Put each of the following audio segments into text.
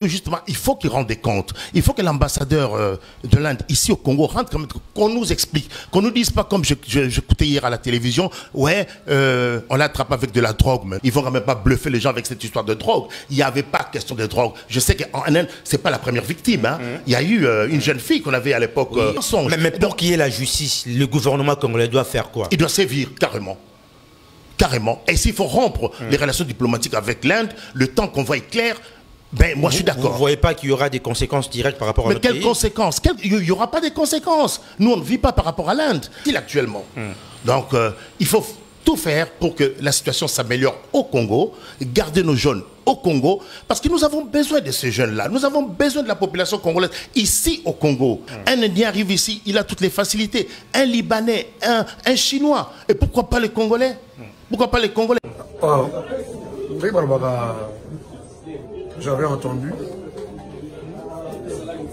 Justement, il faut qu'ils rendent des comptes. Il faut que l'ambassadeur de l'Inde ici au Congo rentre quand même, qu'on nous explique, qu'on nous dise pas comme j'écoutais hier à la télévision, ouais, on l'attrape avec de la drogue, mais ils vont quand même pas bluffer les gens avec cette histoire de drogue. Il n'y avait pas question de drogue. Je sais qu'en Inde, c'est pas la première victime. Hein. Il y a eu une jeune fille qu'on avait à l'époque. Oui. Mais pour qu'il y ait la justice, le gouvernement congolais doit faire quoi? Il doit sévir carrément. Carrément. Et s'il faut rompre les relations diplomatiques avec l'Inde, le temps qu'on voit est clair. Ben, moi, je suis d'accord. Vous ne voyez pas qu'il y aura des conséquences directes par rapport à notre pays? Mais quelles conséquences? Il n'y aura pas de conséquences. Nous, on ne vit pas par rapport à l'Inde, actuellement. Donc, il faut tout faire pour que la situation s'améliore au Congo, garder nos jeunes au Congo, parce que nous avons besoin de ces jeunes-là. Nous avons besoin de la population congolaise ici au Congo. Un Indien arrive ici, il a toutes les facilités. Un Libanais, un Chinois. Et pourquoi pas les Congolais? Pourquoi pas les Congolais? J'avais entendu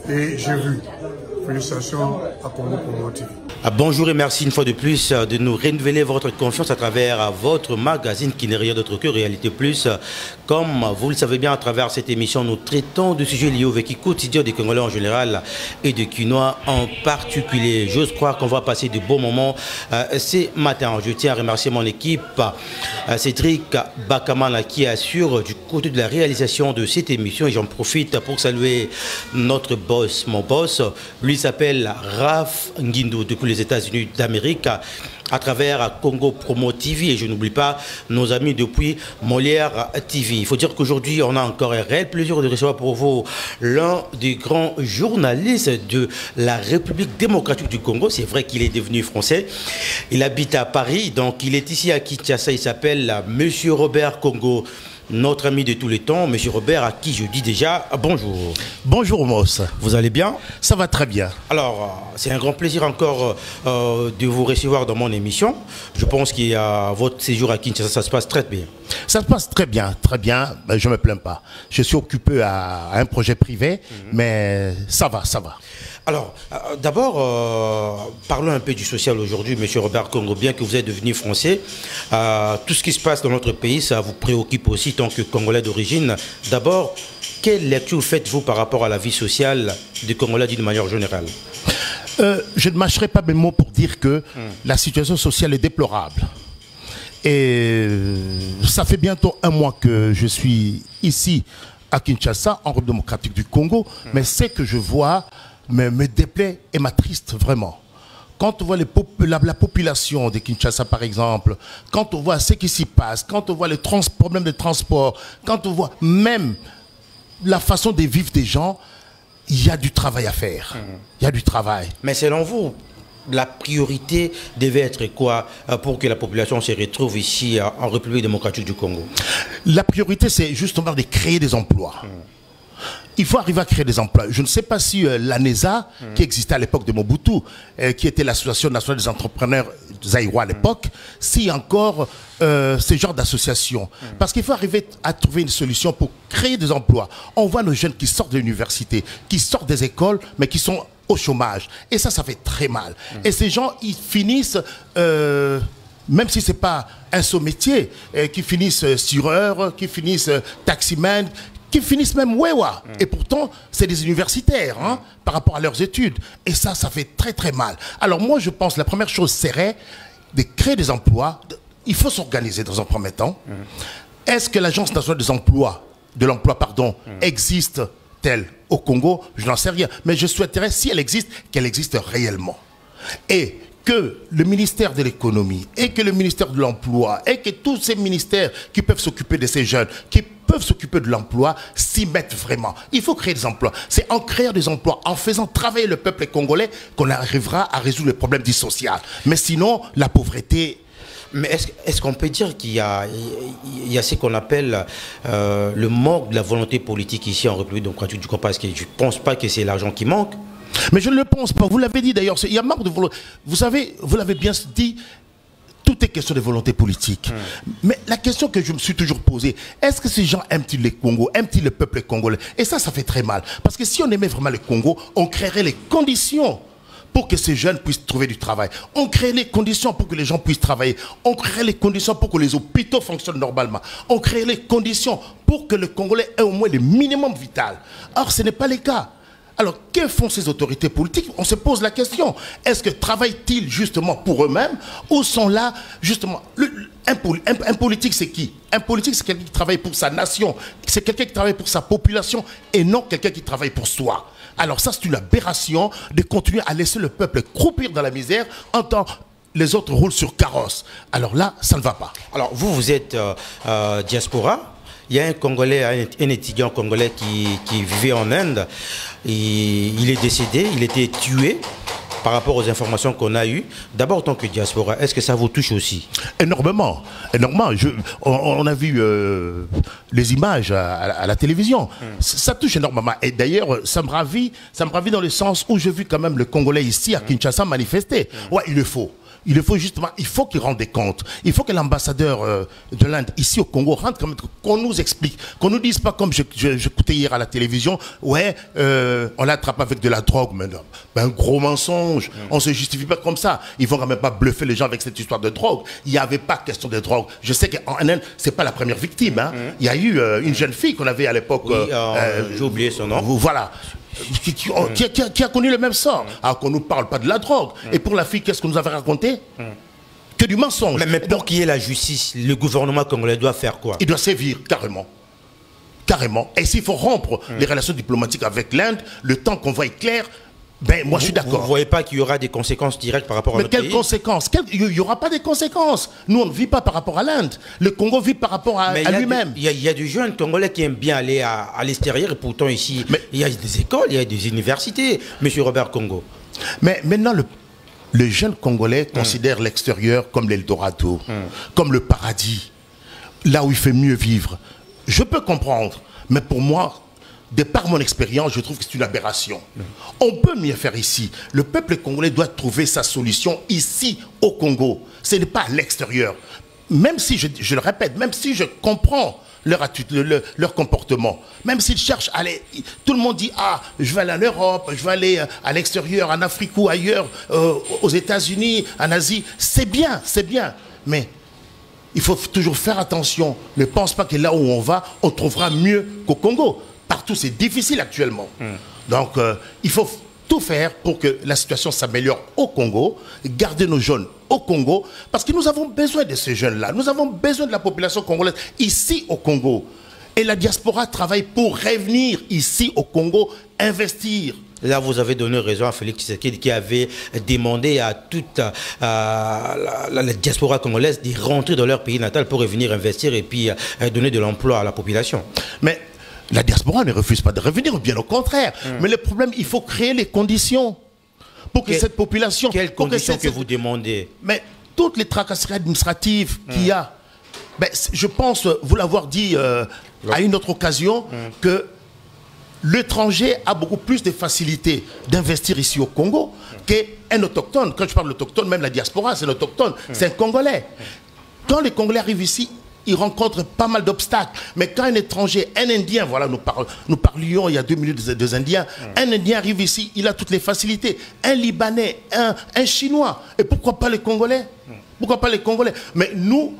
et j'ai vu. Félicitations à Congo Promo TV. Bonjour et merci une fois de plus de nous renouveler votre confiance à travers votre magazine qui n'est rien d'autre que Réalité Plus. Comme vous le savez bien, à travers cette émission, nous traitons de sujets liés au vécu quotidien des Congolais en général et des Quinois en particulier. J'ose croire qu'on va passer de beaux moments ce matin. Je tiens à remercier mon équipe, Cédric Bakamana, qui assure du côté de la réalisation de cette émission. Et j'en profite pour saluer notre boss, mon boss. Lui s'appelle Raph Nguindo depuis les États-Unis d'Amérique à travers Congo Promo TV et je n'oublie pas nos amis depuis Molière TV. Il faut dire qu'aujourd'hui on a encore un réel plaisir de recevoir pour vous l'un des grands journalistes de la République démocratique du Congo. C'est vrai qu'il est devenu français. Il habite à Paris, donc il est ici à Kinshasa. Il s'appelle Monsieur Robert Congo. Notre ami de tous les temps, M. Robert, à qui je dis déjà bonjour. Bonjour Moss. Vous allez bien? Ça va très bien. Alors, c'est un grand plaisir encore de vous recevoir dans mon émission. Je pense que votre séjour à Kinshasa, ça se passe très bien. Ça se passe très bien, très bien. Ben, je ne me plains pas. Je suis occupé à un projet privé, mais ça va, ça va. Alors, d'abord, parlons un peu du social aujourd'hui, M. Robert Congo. Bien que vous êtes devenu français, tout ce qui se passe dans notre pays, ça vous préoccupe aussi tant que Congolais d'origine. D'abord, quelle lecture faites-vous par rapport à la vie sociale des Congolais d'une manière générale? Je ne mâcherai pas mes mots pour dire que la situation sociale est déplorable. Et ça fait bientôt un mois que je suis ici à Kinshasa, en République démocratique du Congo, mais ce que je vois me déplaît et m'attriste vraiment. Quand on voit la population de Kinshasa, par exemple, quand on voit ce qui s'y passe, quand on voit les problèmes de transport, quand on voit même la façon de vivre des gens, il y a du travail à faire. Il y a du travail. Mais selon vous, la priorité devait être quoi pour que la population se retrouve ici en République démocratique du Congo? La priorité, c'est justement de créer des emplois. Il faut arriver à créer des emplois. Je ne sais pas si l'ANESA, qui existait à l'époque de Mobutu, qui était l'Association nationale des entrepreneurs zaïrois à l'époque, si encore ce genre d'association. Parce qu'il faut arriver à trouver une solution pour créer des emplois. On voit nos jeunes qui sortent de l'université, qui sortent des écoles, mais qui sont au chômage. Et ça fait très mal. Et ces gens, ils finissent... même si ce n'est pas un saut métier, qui finissent sureurs, qui finissent taximen, qui finissent même wewa. Et pourtant, c'est des universitaires par rapport à leurs études. Et ça fait très très mal. Alors moi, je pense que la première chose serait de créer des emplois. Il faut s'organiser dans un premier temps. Est-ce que l'Agence nationale de l'emploi existe-t-elle au Congo? Je n'en sais rien. Mais je souhaiterais, si elle existe, qu'elle existe réellement. Et que le ministère de l'économie et que le ministère de l'emploi et que tous ces ministères qui peuvent s'occuper de ces jeunes, qui peuvent s'occuper de l'emploi, s'y mettent vraiment. Il faut créer des emplois. C'est en créant des emplois, en faisant travailler le peuple congolais qu'on arrivera à résoudre les problèmes du social. Mais sinon, la pauvreté... Mais est-ce qu'on peut dire qu'il y a ce qu'on appelle le manque de la volonté politique ici en République démocratique du Congo? Parce que je ne pense pas que c'est l'argent qui manque. Mais je ne le pense pas. Vous l'avez dit d'ailleurs. Il y a manque de volonté. Vous savez, vous l'avez bien dit, tout est question de volonté politique. Mais la question que je me suis toujours posée, est-ce que ces gens aiment-ils les Congo, aiment-ils le peuple congolais? Et ça fait très mal. Parce que si on aimait vraiment le Congo, on créerait les conditions pour que ces jeunes puissent trouver du travail. On crée les conditions pour que les gens puissent travailler. On crée les conditions pour que les hôpitaux fonctionnent normalement. On crée les conditions pour que le Congolais ait au moins le minimum vital. Or, ce n'est pas le cas. Alors, que font ces autorités politiques? On se pose la question. Est-ce que travaillent-ils justement pour eux-mêmes ou sont là justement... Un politique, c'est qui? Un politique, c'est quelqu'un qui travaille pour sa nation. C'est quelqu'un qui travaille pour sa population et non quelqu'un qui travaille pour soi. Alors ça, c'est une aberration de continuer à laisser le peuple croupir dans la misère en tant que les autres roulent sur carrosse. Alors là, ça ne va pas. Alors, vous êtes diaspora. Il y a un Congolais, un étudiant congolais qui vivait en Inde. Et il est décédé, il était tué par rapport aux informations qu'on a eues. D'abord, en tant que diaspora, est-ce que ça vous touche aussi? Énormément. Énormément. On a vu les images à la télévision. Ça touche énormément. Et d'ailleurs, ça me ravit dans le sens où j'ai vu quand même le Congolais ici à Kinshasa manifester. Ouais, il le faut. Il faut justement, il faut qu'il rende des comptes. Il faut que l'ambassadeur de l'Inde ici au Congo rentre quand même, qu'on nous explique, qu'on nous dise pas comme j'écoutais hier à la télévision, ouais, on l'attrape avec de la drogue, mais non, ben, un gros mensonge. On se justifie pas comme ça. Ils vont quand même pas bluffer les gens avec cette histoire de drogue. Il n'y avait pas question de drogue. Je sais qu'en Inde, c'est pas la première victime. Hein. Il y a eu une jeune fille qu'on avait à l'époque. Oui, j'ai oublié son nom. Voilà. Qui a connu le même sort. Alors qu'on ne nous parle pas de la drogue. Et pour la fille, qu'est-ce qu'on nous avait raconté? Que du mensonge. Mais pour qu'il y ait la justice, le gouvernement congolais doit faire quoi? Il doit sévir, carrément. Carrément. Et s'il faut rompre les relations diplomatiques avec l'Inde, le temps qu'on voit est clair, ben, moi je suis d'accord. Vous ne voyez pas qu'il y aura des conséquences directes par rapport à notre pays? Mais quelles conséquences? Il n'y aura pas de conséquences. Nous, on ne vit pas par rapport à l'Inde. Le Congo vit par rapport à lui-même. Il y a des jeunes Congolais qui aiment bien aller à l'extérieur, et pourtant ici, il y a des écoles, il y a des universités, Monsieur Robert Congo. Mais maintenant, le jeune Congolais considère l'extérieur comme l'Eldorado, comme le paradis, là où il fait mieux vivre. Je peux comprendre, mais pour moi, de par mon expérience, je trouve que c'est une aberration. On peut mieux faire ici. Le peuple congolais doit trouver sa solution ici, au Congo. Ce n'est pas à l'extérieur. Même si, je le répète, même si je comprends leur comportement, même s'ils cherchent à aller... Tout le monde dit, ah, je vais aller en Europe, je vais aller à l'extérieur, en Afrique ou ailleurs, aux États-Unis, en Asie. C'est bien, c'est bien. Mais il faut toujours faire attention. Ne pense pas que là où on va, on trouvera mieux qu'au Congo. Partout, c'est difficile actuellement. Donc, il faut tout faire pour que la situation s'améliore au Congo, garder nos jeunes au Congo, parce que nous avons besoin de ces jeunes-là. Nous avons besoin de la population congolaise ici au Congo. Et la diaspora travaille pour revenir ici au Congo, investir. Là, vous avez donné raison à Félix Tshisekedi qui avait demandé à toute la diaspora congolaise de rentrer dans leur pays natal pour revenir investir et puis donner de l'emploi à la population. Mais la diaspora ne refuse pas de revenir, bien au contraire. Mais le problème, il faut créer les conditions pour que cette population... Quelles conditions que vous demandez? Mais toutes les tracasseries administratives qu'il y a, ben, je pense vous l'avoir dit à une autre occasion, que l'étranger a beaucoup plus de facilité d'investir ici au Congo qu'un autochtone. Quand je parle d'autochtone, même la diaspora, c'est un autochtone, c'est un Congolais. Quand les Congolais arrivent ici, ils rencontrent pas mal d'obstacles. Mais quand un étranger, un Indien, voilà, nous parlions il y a 2 minutes des Indiens, un Indien arrive ici, il a toutes les facilités. Un Libanais, un Chinois. Et pourquoi pas les Congolais? Pourquoi pas les Congolais? Mais nous,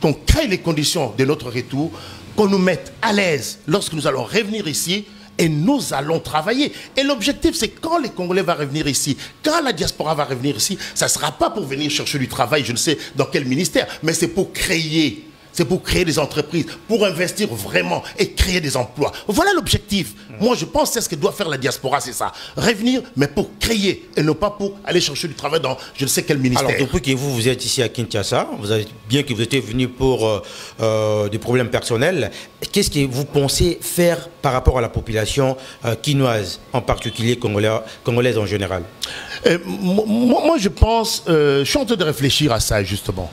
qu'on crée les conditions de notre retour, qu'on nous mette à l'aise lorsque nous allons revenir ici, et nous allons travailler. Et l'objectif, c'est quand les Congolais vont revenir ici, quand la diaspora va revenir ici, ça ne sera pas pour venir chercher du travail, je ne sais dans quel ministère, mais c'est pour créer. C'est pour créer des entreprises, pour investir vraiment et créer des emplois. Voilà l'objectif. Moi, je pense que c'est ce que doit faire la diaspora, c'est ça. Revenir, mais pour créer et non pas pour aller chercher du travail dans je ne sais quel ministère. Alors, depuis que vous êtes ici à Kinshasa, vous avez bien que vous étiez venu pour des problèmes personnels, qu'est-ce que vous pensez faire par rapport à la population quinoise, en particulier congolaise en général? Moi, je pense, je suis en train de réfléchir à ça, justement.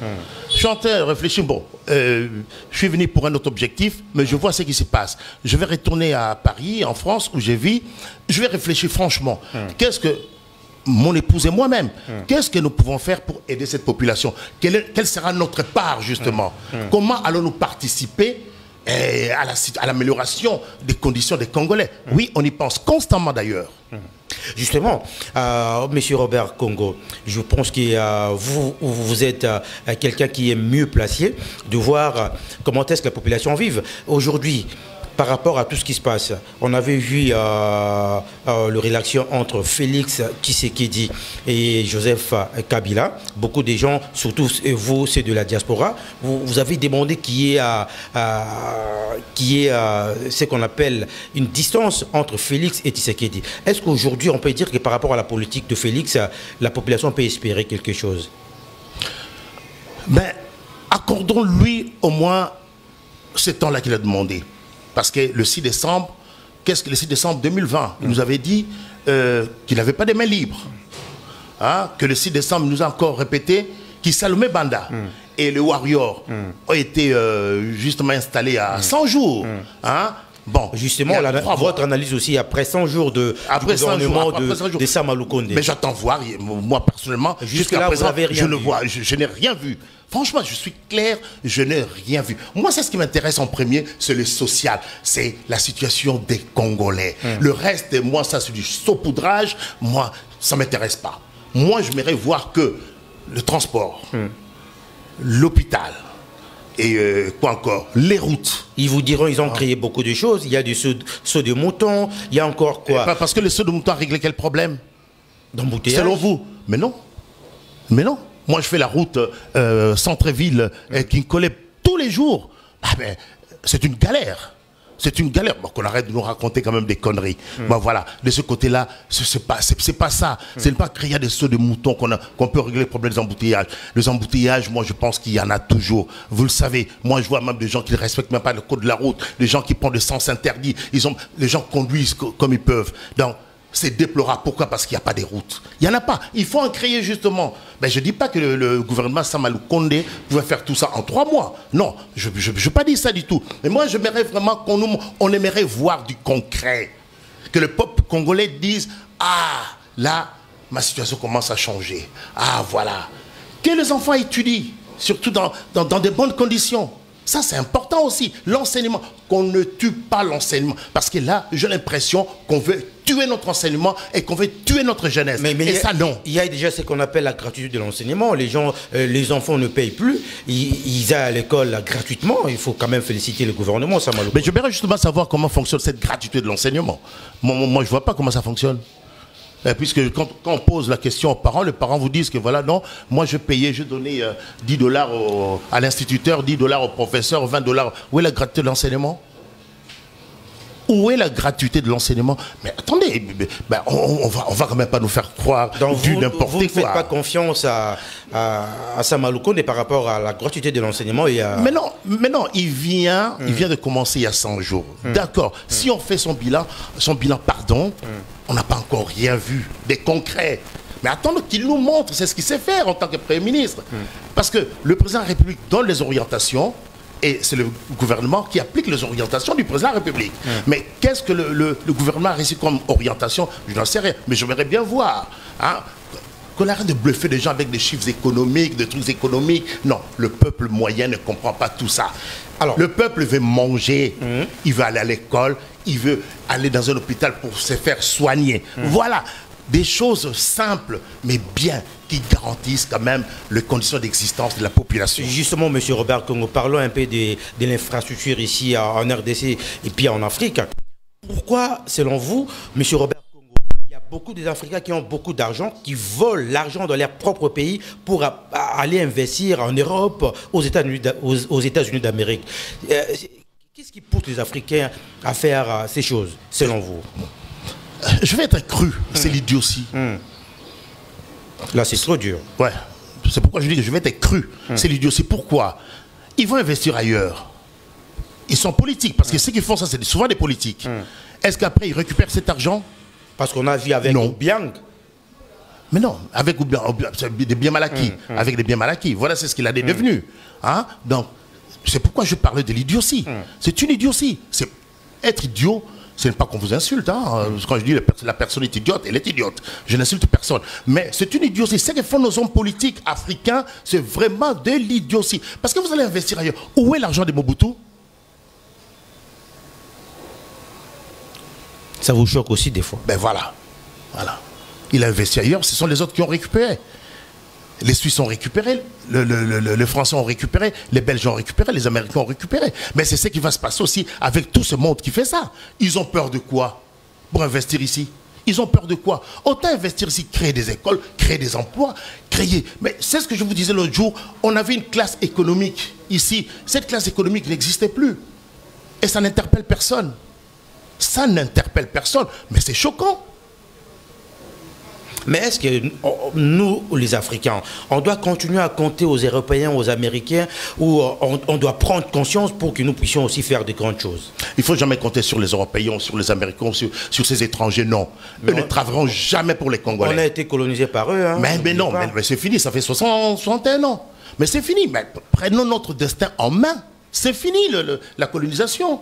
Je suis en train de réfléchir, bon, je suis venu pour un autre objectif, mais je vois ce qui se passe. Je vais retourner à Paris, en France, où je vis. Je vais réfléchir franchement. Qu'est-ce que mon épouse et moi-même, qu'est-ce que nous pouvons faire pour aider cette population? Quelle sera notre part, justement? Comment allons-nous participer à l'amélioration des conditions des Congolais? Oui, on y pense constamment, d'ailleurs. Justement, Monsieur Robert Congo, je pense que vous êtes quelqu'un qui est mieux placé de voir comment est-ce que la population vive. Aujourd'hui, par rapport à tout ce qui se passe, on avait vu le relation entre Félix Tshisekedi et Joseph Kabila. Beaucoup de gens, surtout vous, c'est de la diaspora, vous avez demandé qu'il y ait ce qu'on appelle une distance entre Félix et Tshisekedi. Est-ce qu'aujourd'hui, on peut dire que par rapport à la politique de Félix, la population peut espérer quelque chose? Ben, accordons-lui au moins ce temps-là qu'il a demandé. Parce que le 6 décembre, qu'est-ce que le 6 décembre 2020, il nous avait dit qu'il n'avait pas de mains libres. Hein, que le 6 décembre, il nous a encore répété qu'il Salomé Banda et le Warrior ont été justement installés à 100 jours. Hein. Bon, justement, votre analyse aussi, après 100 jours de gouvernement de Sama Lukonde. Mais j'attends voir, moi personnellement, jusqu'à présent, je n'ai rien vu. Franchement, je suis clair, je n'ai rien vu. Moi, c'est ce qui m'intéresse en premier, c'est le social, c'est la situation des Congolais. Le reste, moi, ça c'est du saupoudrage, moi, ça ne m'intéresse pas. Moi, j'aimerais voir que le transport, l'hôpital, et quoi encore, les routes. Ils vous diront, ils ont créé beaucoup de choses. Il y a du saut de mouton, il y a encore quoi? Parce que le saut de mouton a réglé quel problème? D'embouteillage. Selon vous? Mais non. Mais non. Moi, je fais la route centre-ville qui me collait tous les jours. Ah ben, c'est une galère. C'est une galère. Bon, qu'on arrête de nous raconter quand même des conneries. Bon, voilà. De ce côté-là, c'est pas ça. C'est pas créer des sauts de moutons qu'on peut régler le problème des embouteillages. Les embouteillages, moi, je pense qu'il y en a toujours. Vous le savez. Moi, je vois même des gens qui ne respectent même pas le code de la route. Des gens qui prennent des sens interdits. Les gens conduisent comme ils peuvent. Donc, c'est déplorable. Pourquoi? Parce qu'il n'y a pas des routes. Il n'y en a pas. Il faut en créer justement. Ben, je ne dis pas que le gouvernement Sama Lukonde pouvait faire tout ça en 3 mois. Non, je n'ai pas dit ça du tout. Mais moi, j'aimerais vraiment on aimerait voir du concret. Que le peuple congolais dise, ah, là, ma situation commence à changer. Ah, voilà. Que les enfants étudient, surtout dans de bonnes conditions. Ça, c'est important aussi. L'enseignement, qu'on ne tue pas l'enseignement. Parce que là, j'ai l'impression qu'on veut tuer notre enseignement et qu'on veut tuer notre jeunesse. Et ça, non. Il y a déjà ce qu'on appelle la gratuité de l'enseignement. Les enfants ne payent plus. Ils aillent à l'école gratuitement. Il faut quand même féliciter le gouvernement. Ça, mais je voudrais justement savoir comment fonctionne cette gratuité de l'enseignement. Moi, je ne vois pas comment ça fonctionne. Puisque quand on pose la question aux parents, les parents vous disent que voilà, non, moi je payais, je donnais $10 à l'instituteur, $10 au professeur, $20. Où est la gratuité de l'enseignement? Où est la gratuité de l'enseignement? Mais attendez, ben, on va quand même pas nous faire croire du n'importe quoi. Vous ne faites pas confiance à Sama Lukonde par rapport à la gratuité de l'enseignement Mais non, il vient de commencer il y a 100 jours. D'accord. Si on fait son bilan, pardon, on n'a pas encore rien vu, des concrets. Mais attendons qu'il nous montre, c'est ce qu'il sait faire en tant que Premier ministre. Parce que le président de la République donne les orientations, et c'est le gouvernement qui applique les orientations du président de la République. Mais qu'est-ce que le gouvernement a reçu comme orientation? Je n'en sais rien, mais j'aimerais bien voir. Hein, qu'on arrête de bluffer des gens avec des chiffres économiques, des trucs économiques. Non, le peuple moyen ne comprend pas tout ça. Alors, le peuple veut manger, il veut aller à l'école, il veut aller dans un hôpital pour se faire soigner. Voilà, des choses simples, mais bien, qui garantissent quand même les conditions d'existence de la population. Justement, M. Robert Congo, parlons un peu de l'infrastructure ici en RDC et puis en Afrique. Pourquoi, selon vous, M. Robert Congo, il y a beaucoup d'Africains qui ont beaucoup d'argent, qui volent l'argent dans leur propre pays pour aller investir en Europe, aux États-Unis d'Amérique? Qu'est-ce qui pousse les Africains à faire ces choses, selon vous? Je vais être cru, c'est l'idiotie. Là, c'est trop dur. Ouais, c'est pourquoi je dis que je vais être cru. C'est l'idiotie. Pourquoi? Ils vont investir ailleurs. Ils sont politiques, parce que ce qu'ils font, ça, c'est souvent des politiques. Est-ce qu'après, ils récupèrent cet argent? Parce qu'on a vu avec Obiang. Mais non, avec Obiang, c'est des biens mal acquis. Avec des biens mal acquis. Voilà, c'est ce qu'il a devenu. Hein? Donc, c'est pourquoi je parlais de l'idiotie. C'est une idiotie. C'est être idiot. Ce n'est pas qu'on vous insulte. Hein. Quand je dis la personne est idiote, elle est idiote. Je n'insulte personne. Mais c'est une idiotie. Ce que font nos hommes politiques africains, c'est vraiment de l'idiotie. Parce que vous allez investir ailleurs. Où est l'argent de Mobutu? Ça vous choque aussi des fois. Ben voilà. Voilà. Il a investi ailleurs, ce sont les autres qui ont récupéré. Les Suisses ont récupéré, les Français ont récupéré, les Belges ont récupéré, les Américains ont récupéré. Mais c'est ce qui va se passer aussi avec tout ce monde qui fait ça. Ils ont peur de quoi pour investir ici? Ils ont peur de quoi? Autant investir ici, créer des écoles, créer des emplois, créer... Mais c'est ce que je vous disais l'autre jour, on avait une classe économique ici. Cette classe économique n'existait plus. Et ça n'interpelle personne. Ça n'interpelle personne, mais c'est choquant. Mais est-ce que nous, les Africains, on doit continuer à compter aux Européens, aux Américains, ou on doit prendre conscience pour que nous puissions aussi faire de grandes choses? Il ne faut jamais compter sur les Européens, sur les Américains, sur ces étrangers, non. Eux ne travailleront jamais pour les Congolais. On a été colonisés par eux. Hein, mais non, mais c'est fini, ça fait 61 ans. Mais c'est fini, mais prenons notre destin en main. C'est fini la colonisation.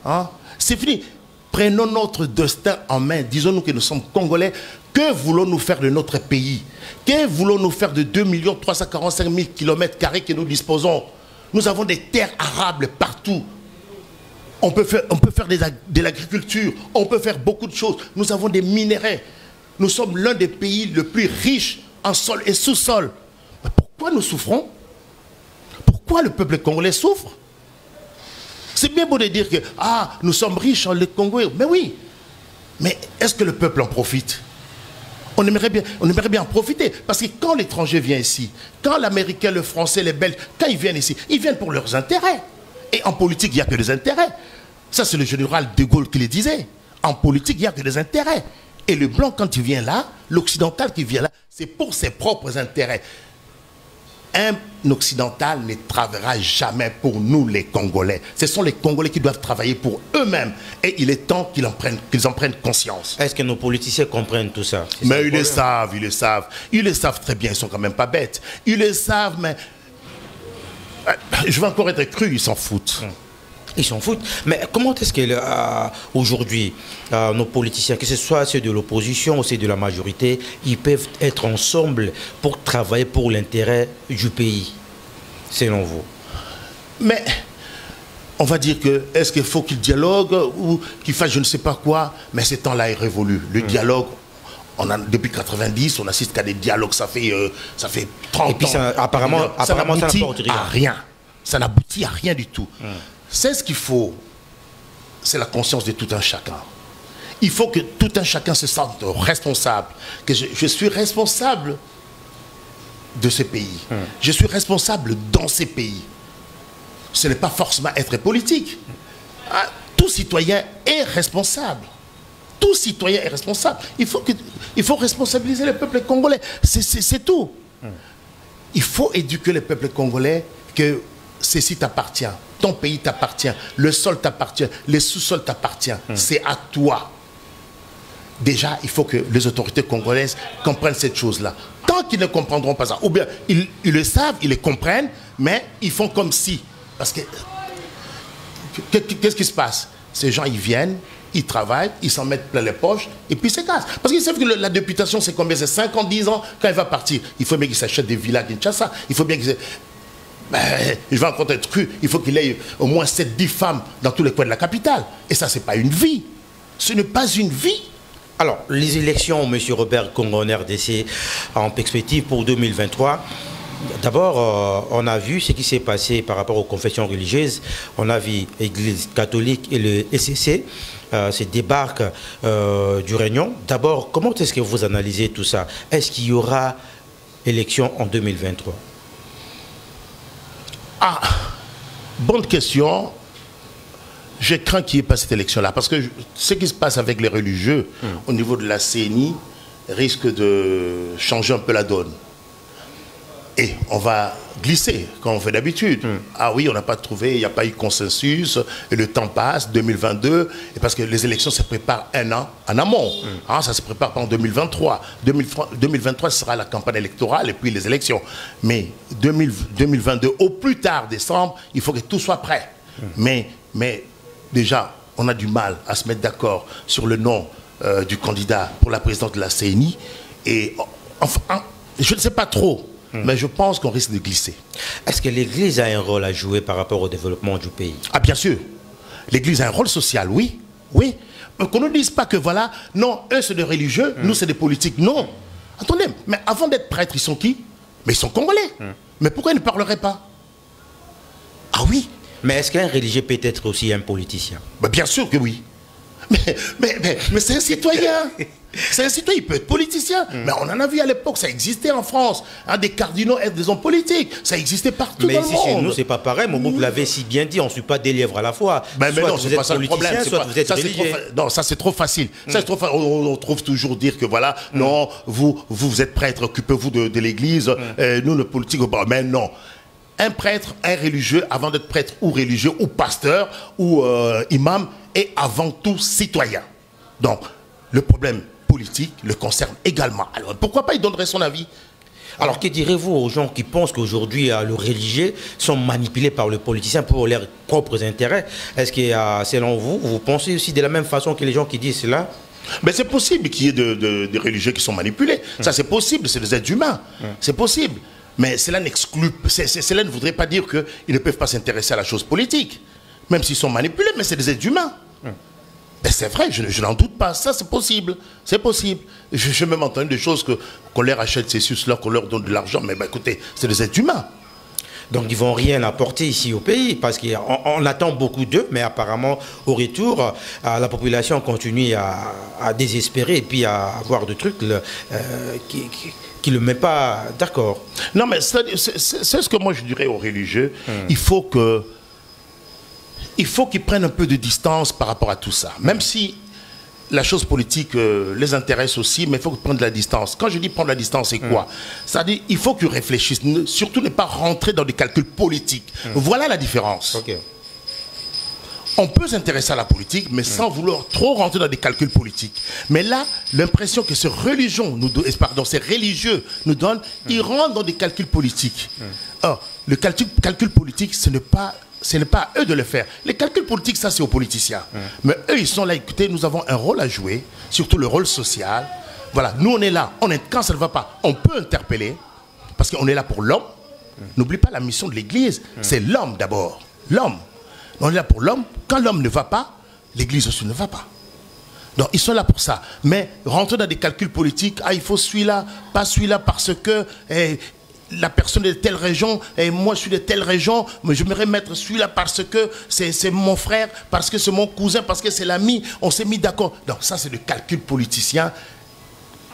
Hein? C'est fini. Prenons notre destin en main. Disons-nous que nous sommes Congolais. Que voulons-nous faire de notre pays? Que voulons-nous faire de 2 345 000 km² que nous disposons? Nous avons des terres arables partout. On peut faire de l'agriculture. On peut faire beaucoup de choses. Nous avons des minéraux. Nous sommes l'un des pays les plus riches en sol et sous-sol. Mais pourquoi nous souffrons? Pourquoi le peuple congolais souffre? C'est bien beau de dire que nous sommes riches en le Congo. Mais oui. Mais est-ce que le peuple en profite? On aimerait bien en profiter. Parce que quand l'étranger vient ici, quand l'Américain, le Français, les Belges, quand ils viennent ici, ils viennent pour leurs intérêts. Et en politique, il n'y a que des intérêts. Ça, c'est le général de Gaulle qui le disait. En politique, il n'y a que des intérêts. Et le blanc, quand il vient là, l'occidental qui vient là, c'est pour ses propres intérêts. Un occidental ne travaillera jamais pour nous, les Congolais. Ce sont les Congolais qui doivent travailler pour eux-mêmes. Et il est temps qu'ils en prennent conscience. Est-ce que nos politiciens comprennent tout ça? Mais ils le savent, ils le savent. Ils le savent très bien, ils ne sont quand même pas bêtes. Ils le savent, mais... Je vais encore être cru, ils s'en foutent. Ils s'en foutent. Mais comment est-ce qu'aujourd'hui, nos politiciens, que ce soit ceux de l'opposition ou ceux de la majorité, ils peuvent être ensemble pour travailler pour l'intérêt du pays, selon vous? Mais on va dire que, est-ce qu'il faut qu'ils dialoguent ou qu'ils fassent je ne sais pas quoi? Mais ce temps-là est révolu. Le dialogue, depuis 90, on assiste qu'à des dialogues, ça fait 30 ans. Et puis apparemment, ça n'apporte rien. À rien. Ça n'aboutit à rien du tout. C'est ce qu'il faut, c'est la conscience de tout un chacun. Il faut que tout un chacun se sente responsable, que je suis responsable de ce pays. Je suis responsable dans ces pays. Ce n'est pas forcément être politique. Tout citoyen est responsable. Tout citoyen est responsable. Il faut responsabiliser le peuple congolais. C'est tout. Il faut éduquer le peuple congolais que ceci t'appartient. Ton pays t'appartient, le sol t'appartient, les sous-sols t'appartiennent. C'est à toi. Déjà, il faut que les autorités congolaises comprennent cette chose-là. Tant qu'ils ne comprendront pas ça, ou bien ils le savent, ils le comprennent, mais ils font comme si. Parce que, qu'est-ce qui se passe? Ces gens, ils viennent, ils travaillent, ils s'en mettent plein les poches, et puis c'est casse. Parce qu'ils savent que la députation, c'est combien? C'est 5 ans, 10 ans, quand il va partir. Il faut bien qu'ils s'achètent des villas à Kinshasa. Il faut bien qu'ils... je vais encore être cru, il faut qu'il ait au moins 7-10 femmes dans tous les coins de la capitale. Et ça, ce n'est pas une vie. Ce n'est pas une vie. Alors, les élections, M. Robert Congo en RDC, en perspective pour 2023, d'abord, on a vu ce qui s'est passé par rapport aux confessions religieuses. On a vu l'Église catholique et le SCC se débarquent du Réunion. D'abord, comment est-ce que vous analysez tout ça? Est-ce qu'il y aura élection en 2023? Bonne question. Je crains qu'il n'y ait pas cette élection-là. Parce que ce qui se passe avec les religieux au niveau de la CENI risque de changer un peu la donne. Et on va glisser, comme on fait d'habitude. Ah oui, on n'a pas trouvé, il n'y a pas eu consensus, et le temps passe, 2022, et parce que les élections se préparent un an en amont. Ça se prépare pas en 2023. 2023, ce sera la campagne électorale et puis les élections. Mais 2022, au plus tard décembre, il faut que tout soit prêt. Mais déjà, on a du mal à se mettre d'accord sur le nom du candidat pour la présidence de la CENI. Et enfin, je ne sais pas trop. Mais je pense qu'on risque de glisser. Est-ce que l'Église a un rôle à jouer par rapport au développement du pays? Ah bien sûr. L'Église a un rôle social, oui. Oui. Qu'on ne dise pas que voilà, non, eux c'est des religieux, nous c'est des politiques. Non. Attendez, mais avant d'être prêtres, ils sont qui? Mais ils sont congolais. Mais pourquoi ils ne parleraient pas? Ah oui. Mais est-ce qu'un religieux peut être aussi un politicien? Ben bien sûr que oui. Mais c'est un citoyen. C'est un citoyen, il peut être politicien. Mais on en a vu à l'époque, ça existait en France. Des cardinaux être des hommes politiques. Ça existait partout dans le monde. Mais ici, chez nous, c'est pas pareil. Mobutu l'avait si bien dit, on ne suit pas des lièvres à la fois. Mais non, c'est pas ça le problème. Soit vous êtes religieux. Non, ça c'est trop facile. Ça, trop on trouve toujours dire que voilà, non, vous êtes prêtre, occupez-vous de l'église. Nous, le politique, mais non. Un prêtre, un religieux, avant d'être prêtre ou religieux, ou pasteur, ou imam, est avant tout citoyen. Donc, le problème politique le concerne également. Alors, pourquoi pas il donnerait son avis? Alors, que direz-vous aux gens qui pensent qu'aujourd'hui, les religieux sont manipulés par le politicien pour leurs propres intérêts? Est-ce que, selon vous, vous pensez aussi de la même façon que les gens qui disent cela? Mais c'est possible qu'il y ait des religieux qui sont manipulés. Ça, c'est possible, c'est des êtres humains. C'est possible. Mais cela n'exclut, cela ne voudrait pas dire qu'ils ne peuvent pas s'intéresser à la chose politique. Même s'ils sont manipulés, mais c'est des êtres humains. C'est vrai, je n'en doute pas. Ça, c'est possible. C'est possible. J'ai même entendu des choses qu'on leur achète ces sus-là, qu'on leur donne de l'argent. Mais écoutez, c'est des êtres humains. Donc ils ne vont rien apporter ici au pays, parce qu'on attend beaucoup d'eux, mais apparemment, au retour, la population continue à désespérer et puis à avoir des trucs qui ne le mettent pas d'accord. Non, mais c'est ce que moi je dirais aux religieux. Il faut qu'ils prennent un peu de distance par rapport à tout ça. Même si la chose politique les intéresse aussi, mais il faut qu'ils prennent de la distance. Quand je dis prendre la distance, c'est quoi? C'est-à-dire il faut qu'ils réfléchissent, surtout ne pas rentrer dans des calculs politiques. Voilà la différence. Okay. On peut s'intéresser à la politique, mais sans vouloir trop rentrer dans des calculs politiques. Mais là, l'impression que ces religieux nous donnent, ils rentrent dans des calculs politiques. Or, le calcul politique, ce n'est pas à eux de le faire. Les calculs politiques, ça c'est aux politiciens. Mais eux, ils sont là, écoutez, nous avons un rôle à jouer, surtout le rôle social. Voilà, nous on est là, quand ça ne va pas, on peut interpeller, parce qu'on est là pour l'homme. N'oublie pas la mission de l'Église, c'est l'homme d'abord. L'homme. On est là pour l'homme. Quand l'homme ne va pas, l'Église aussi ne va pas. Donc ils sont là pour ça. Mais rentrer dans des calculs politiques, il faut celui-là, pas celui-là parce que la personne est de telle région, et moi je suis de telle région, mais je voudrais mettre celui-là parce que c'est mon frère, parce que c'est mon cousin, parce que c'est l'ami, on s'est mis d'accord. Donc ça c'est le calcul politicien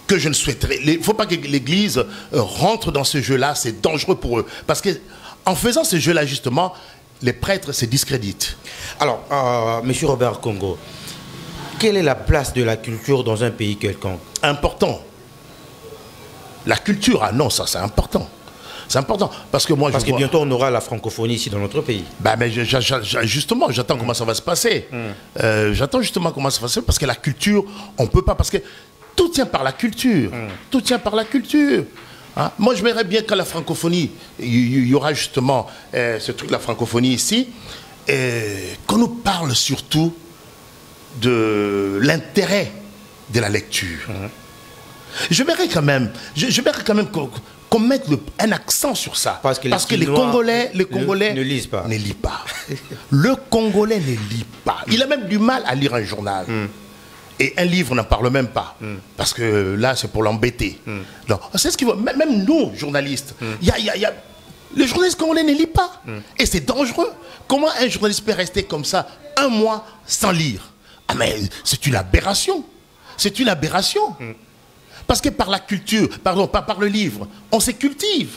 que je ne souhaiterais. Il ne faut pas que l'Église rentre dans ce jeu-là, c'est dangereux pour eux. Parce qu'en faisant ce jeu-là justement, les prêtres se discréditent. Alors, M. Robert Congo, quelle est la place de la culture dans un pays quelconque? Important. La culture, non, ça c'est important. C'est important. Parce que moi, que bientôt on aura la francophonie ici dans notre pays. Mais justement, j'attends comment ça va se passer. J'attends justement comment ça va se passer. Parce que la culture, on ne peut pas. Parce que tout tient par la culture. Tout tient par la culture. Hein? Moi, je verrais bien qu'à la francophonie, il y aura justement ce truc, la francophonie ici, qu'on nous parle surtout de l'intérêt de la lecture. Je verrais quand même, qu'on mette un accent sur ça. Parce que les Congolais ne lisent pas. Le Congolais ne lit pas. Il a même du mal à lire un journal. Et un livre n'en parle même pas. Parce que là, c'est pour l'embêter. C'est ce qu'il faut. Même nous, journalistes, les journalistes congolais ne lisent pas. Et c'est dangereux. Comment un journaliste peut rester comme ça un mois sans lire? Mais c'est une aberration. C'est une aberration. Parce que par la culture, pardon, pas par le livre, on se cultive.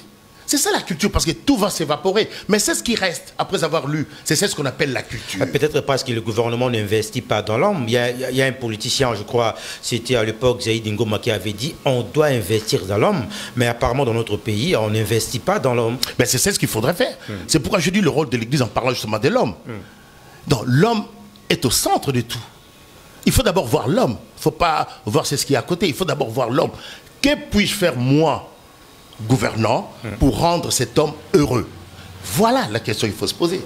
C'est ça la culture, parce que tout va s'évaporer. Mais c'est ce qui reste après avoir lu. C'est ce qu'on appelle la culture. Peut-être parce que le gouvernement n'investit pas dans l'homme. Il y a un politicien, je crois, c'était à l'époque Zaïd Ngoma qui avait dit on doit investir dans l'homme. Mais apparemment dans notre pays, on n'investit pas dans l'homme. Mais c'est ce qu'il faudrait faire. C'est pourquoi je dis le rôle de l'Église en parlant justement de l'homme. Donc l'homme est au centre de tout. Il faut d'abord voir l'homme. Il ne faut pas voir ce qui est à côté. Il faut d'abord voir l'homme. Que puis-je faire moi, gouvernant, pour rendre cet homme heureux? Voilà la question qu'il faut se poser.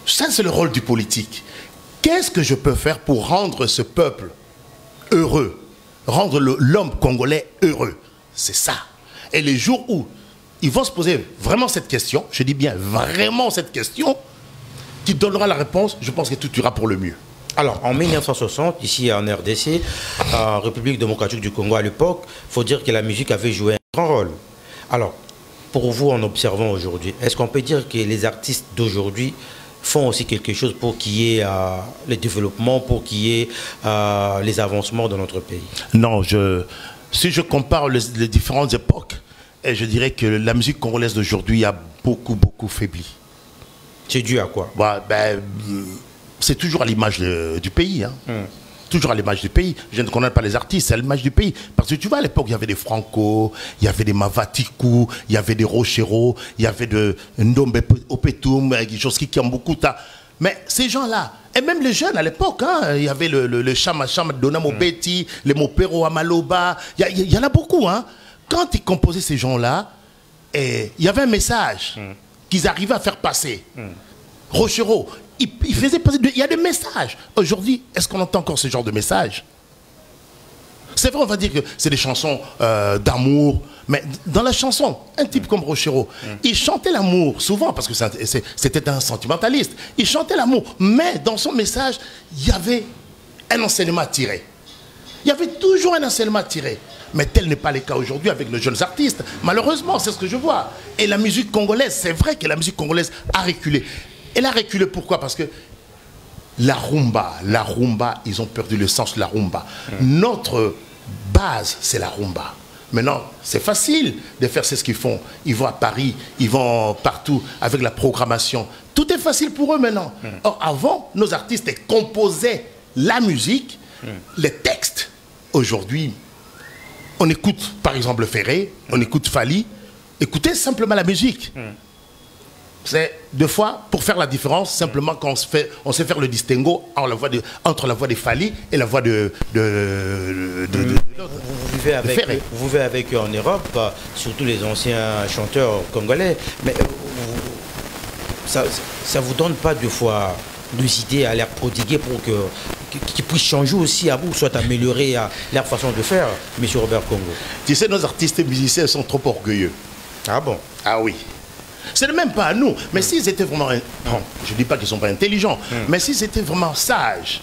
Ça, c'est le rôle du politique. Qu'est-ce que je peux faire pour rendre ce peuple heureux? Rendre l'homme congolais heureux? C'est ça. Et les jours où ils vont se poser vraiment cette question, je dis bien vraiment cette question, qui donnera la réponse, je pense que tout ira pour le mieux. Alors, en 1960, ici en RDC, République démocratique du Congo à l'époque, il faut dire que la musique avait joué un grand rôle. Alors, pour vous, en observant aujourd'hui, est-ce qu'on peut dire que les artistes d'aujourd'hui font aussi quelque chose pour qu'il y ait le développement, pour qu'il y ait les avancements dans notre pays? Non, si je compare les différentes époques, je dirais que la musique congolaise d'aujourd'hui a beaucoup, beaucoup faibli. C'est dû à quoi? C'est toujours à l'image du pays. Hein. Toujours à l'image du pays. Je ne connais pas les artistes, c'est à l'image du pays. Parce que tu vois, à l'époque, il y avait des Franco, il y avait des Mavatikou, il y avait des Rochero, il y avait de Ndombe Opetum, des choses qui ont beaucoup. Mais ces gens-là, et même les jeunes à l'époque, hein, il y avait le Chama Donamo Betty, les Mopero Amaloba, il y en a beaucoup. Hein. Quand ils composaient ces gens-là, il y avait un message qu'ils arrivaient à faire passer. Rochero, il faisait passer, il y a des messages. Aujourd'hui, est-ce qu'on entend encore ce genre de messages? C'est vrai, on va dire que c'est des chansons d'amour, mais dans la chanson, un type comme Rochero, il chantait l'amour, souvent, parce que c'était un sentimentaliste, il chantait l'amour, mais dans son message, il y avait un enseignement à tirer. Il y avait toujours un enseignement à tirer. Mais tel n'est pas le cas aujourd'hui avec les jeunes artistes. Malheureusement, c'est ce que je vois. Et la musique congolaise, c'est vrai que la musique congolaise a reculé. Elle a reculé pourquoi? Parce que la rumba, ils ont perdu le sens de la rumba. Notre base, c'est la rumba. Maintenant, c'est facile de faire ce qu'ils font. Ils vont à Paris, ils vont partout avec la programmation. Tout est facile pour eux maintenant. Or, avant, nos artistes composaient la musique, les textes. Aujourd'hui, on écoute par exemple Ferré, on écoute Fali. Écoutez simplement la musique. C'est deux fois, pour faire la différence, simplement quand on sait faire le distinguo entre la voix de Fali et la voix de vous vivez avec eux en Europe, surtout les anciens chanteurs congolais, mais ça ne vous donne pas deux fois des idées à leur prodiguer pour qu'ils puissent changer aussi à vous, soit améliorer leur façon de faire, M. Robert Congo? Tu sais, nos artistes et musiciens sont trop orgueilleux. Ah bon? Ah oui. Ce n'est même pas à nous. Mais s'ils étaient vraiment... Bon, je ne dis pas qu'ils ne sont pas intelligents, mais s'ils étaient vraiment sages,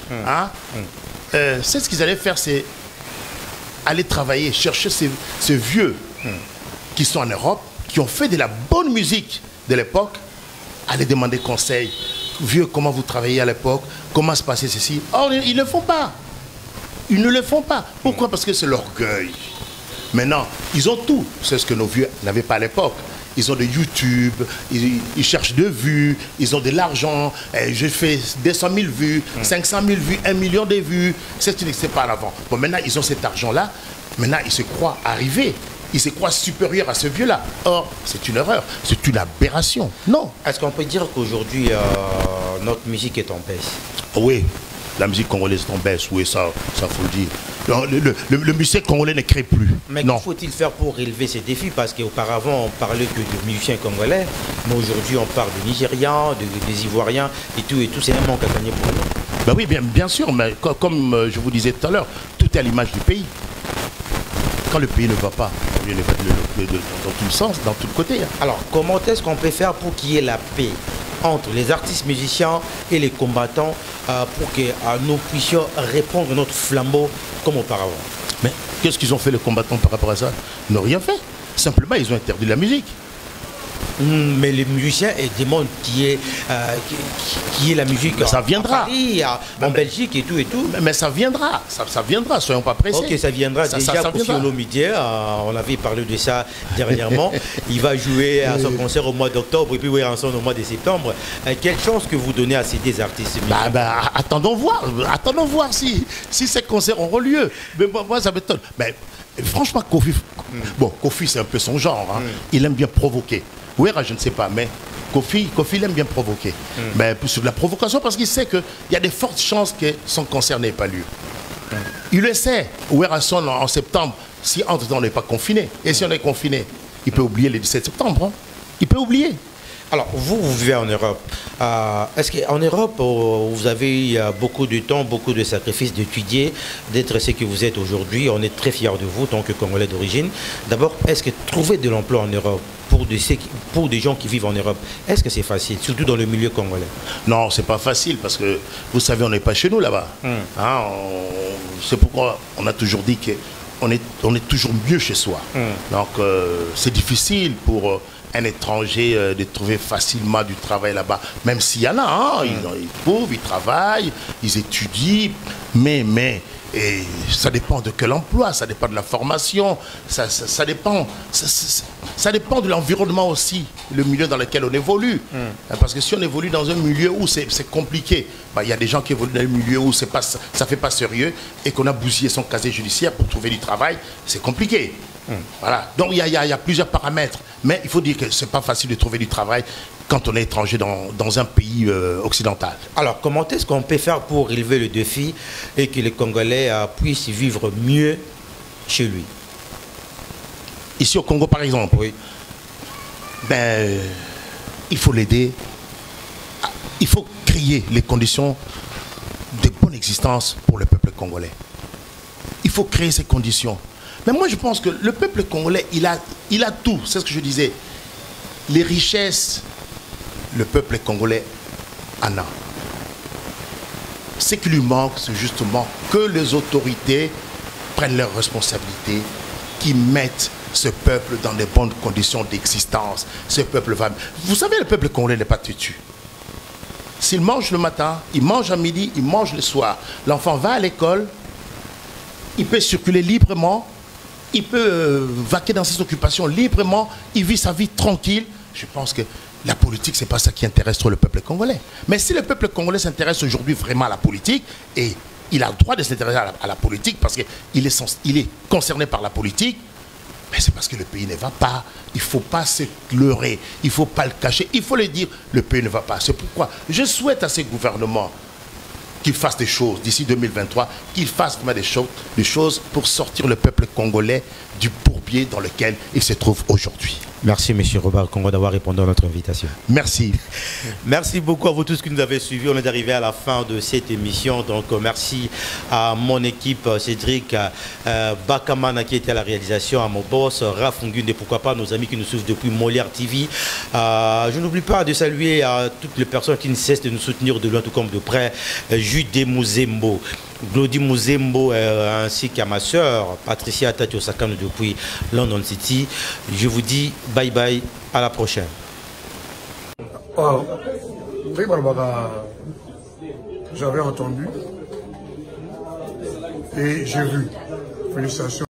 c'est ce qu'ils allaient faire, c'est aller travailler, chercher ces vieux qui sont en Europe, qui ont fait de la bonne musique de l'époque, aller demander conseil. Vieux, comment vous travaillez à l'époque? Comment se passait ceci? Or, ils ne le font pas. Ils ne le font pas. Pourquoi? Parce que c'est l'orgueil. Maintenant, ils ont tout. C'est ce que nos vieux n'avaient pas à l'époque. Ils ont de YouTube, ils cherchent de vues, ils ont de l'argent. Je fais 200 000 vues, 500 000 vues, 1 million de vues. C'est ce que c'est pas avant. Bon, maintenant, ils ont cet argent-là. Maintenant, ils se croient arrivés. Ils se croient supérieurs à ce vieux-là. Or, c'est une erreur. C'est une aberration. Non. Est-ce qu'on peut dire qu'aujourd'hui, notre musique est en baisse? Oui. La musique congolaise est en baisse, oui, ça faut le dire. Le musicien congolais ne crée plus. Mais que faut-il faire pour relever ces défis? Parce qu'auparavant, on parlait que de musiciens congolais, mais aujourd'hui, on parle de Nigérians, des Ivoiriens, et tout, c'est un manque à gagner pour nous. Ben oui, bien sûr, mais comme je vous disais tout à l'heure, tout est à l'image du pays. Quand le pays ne va pas, il ne va dans tout le sens, dans tout le côté. Hein. Alors, comment est-ce qu'on peut faire pour qu'il y ait la paix entre les artistes musiciens et les combattants pour que nous puissions répondre à notre flambeau comme auparavant? Mais qu'est-ce qu'ils ont fait les combattants par rapport à ça? Ils n'ont rien fait. Simplement, ils ont interdit la musique. Mais les musiciens demandent qui est la musique ça viendra. À Paris, en Belgique et tout. Mais ça viendra, ça viendra, soyons pas pressés. Ok, ça viendra. Déjà, Kofi Olomidé, on avait parlé de ça dernièrement. Il va jouer à son concert au mois d'octobre et puis Weranson au mois de septembre. Quelle chance que vous donnez à ces deux artistes? Attendons voir si ces concerts auront lieu. Mais moi, ça m'étonne. Mais franchement, Kofi, Kofi c'est un peu son genre. Hein. Il aime bien provoquer. Ouera, je ne sais pas, mais Kofi il aime bien provoquer. Mais sur la provocation, parce qu'il sait qu'il y a de fortes chances que son concert n'ait pas lieu. Il le sait. Ouera sonne en septembre, si entre-temps on n'est pas confiné. Et si on est confiné, il peut oublier le 17 septembre. Hein. Il peut oublier. Alors, vous vivez en Europe. Est-ce qu'en Europe, vous avez beaucoup de temps, beaucoup de sacrifices d'étudier, d'être ce que vous êtes aujourd'hui? On est très fiers de vous, en tant que Congolais d'origine. D'abord, est-ce que trouver de l'emploi en Europe, pour des gens qui vivent en Europe, est-ce que c'est facile, surtout dans le milieu congolais? Non, c'est pas facile parce que, vous savez, on n'est pas chez nous là-bas. Hein, c'est pourquoi on a toujours dit qu'on est toujours mieux chez soi. Donc, c'est difficile pour un étranger de trouver facilement du travail là-bas. Même s'il y en a, hein, ils trouvent, ils travaillent, ils étudient, mais et ça dépend de quel emploi, ça dépend de la formation, ça dépend de l'environnement aussi, le milieu dans lequel on évolue. Parce que si on évolue dans un milieu où c'est compliqué, il y a des gens qui évoluent dans un milieu où ça ne fait pas sérieux et qu'on a bousillé son casier judiciaire pour trouver du travail, c'est compliqué. Voilà. Donc il y a plusieurs paramètres, mais il faut dire que ce n'est pas facile de trouver du travail quand on est étranger dans un pays occidental. Alors, comment est-ce qu'on peut faire pour relever le défi et que les Congolais puissent vivre mieux chez lui? Ici au Congo, par exemple, oui. Il faut l'aider. Il faut créer les conditions de bonne existence pour le peuple congolais. Il faut créer ces conditions. Mais moi, je pense que le peuple congolais, il a tout. C'est ce que je disais. Les richesses, le peuple congolais en a. Ce qui lui manque, c'est justement que les autorités prennent leurs responsabilités, qui mettent ce peuple dans de bonnes conditions d'existence. Ce peuple va... Vous savez, le peuple congolais n'est pas têtu. S'il mange le matin, il mange à midi, il mange le soir. L'enfant va à l'école, il peut circuler librement, il peut vaquer dans ses occupations librement, il vit sa vie tranquille. Je pense que la politique, ce n'est pas ça qui intéresse trop le peuple congolais. Mais si le peuple congolais s'intéresse aujourd'hui vraiment à la politique, et il a le droit de s'intéresser à la politique parce qu'il est concerné par la politique, mais c'est parce que le pays ne va pas. Il ne faut pas se leurrer, il ne faut pas le cacher, il faut le dire, le pays ne va pas. C'est pourquoi je souhaite à ces gouvernements qu'ils fassent des choses d'ici 2023, qu'ils fassent vraiment des choses pour sortir le peuple congolais du bourbier dans lequel il se trouve aujourd'hui. Merci, M. Robert Congo, d'avoir répondu à notre invitation. Merci. Merci beaucoup à vous tous qui nous avez suivis. On est arrivé à la fin de cette émission. Donc, merci à mon équipe, Cédric Bakamana qui était à la réalisation, à mon boss, Rafungunde, et pourquoi pas nos amis qui nous suivent depuis Molière TV. Je n'oublie pas de saluer à toutes les personnes qui ne cessent de nous soutenir de loin tout comme de près. Jude Muzembo, Glody Muzembo, ainsi qu'à ma soeur Patricia Tati Osakano depuis London City. Je vous dis bye bye, à la prochaine. J'avais entendu et j'ai vu. Félicitations.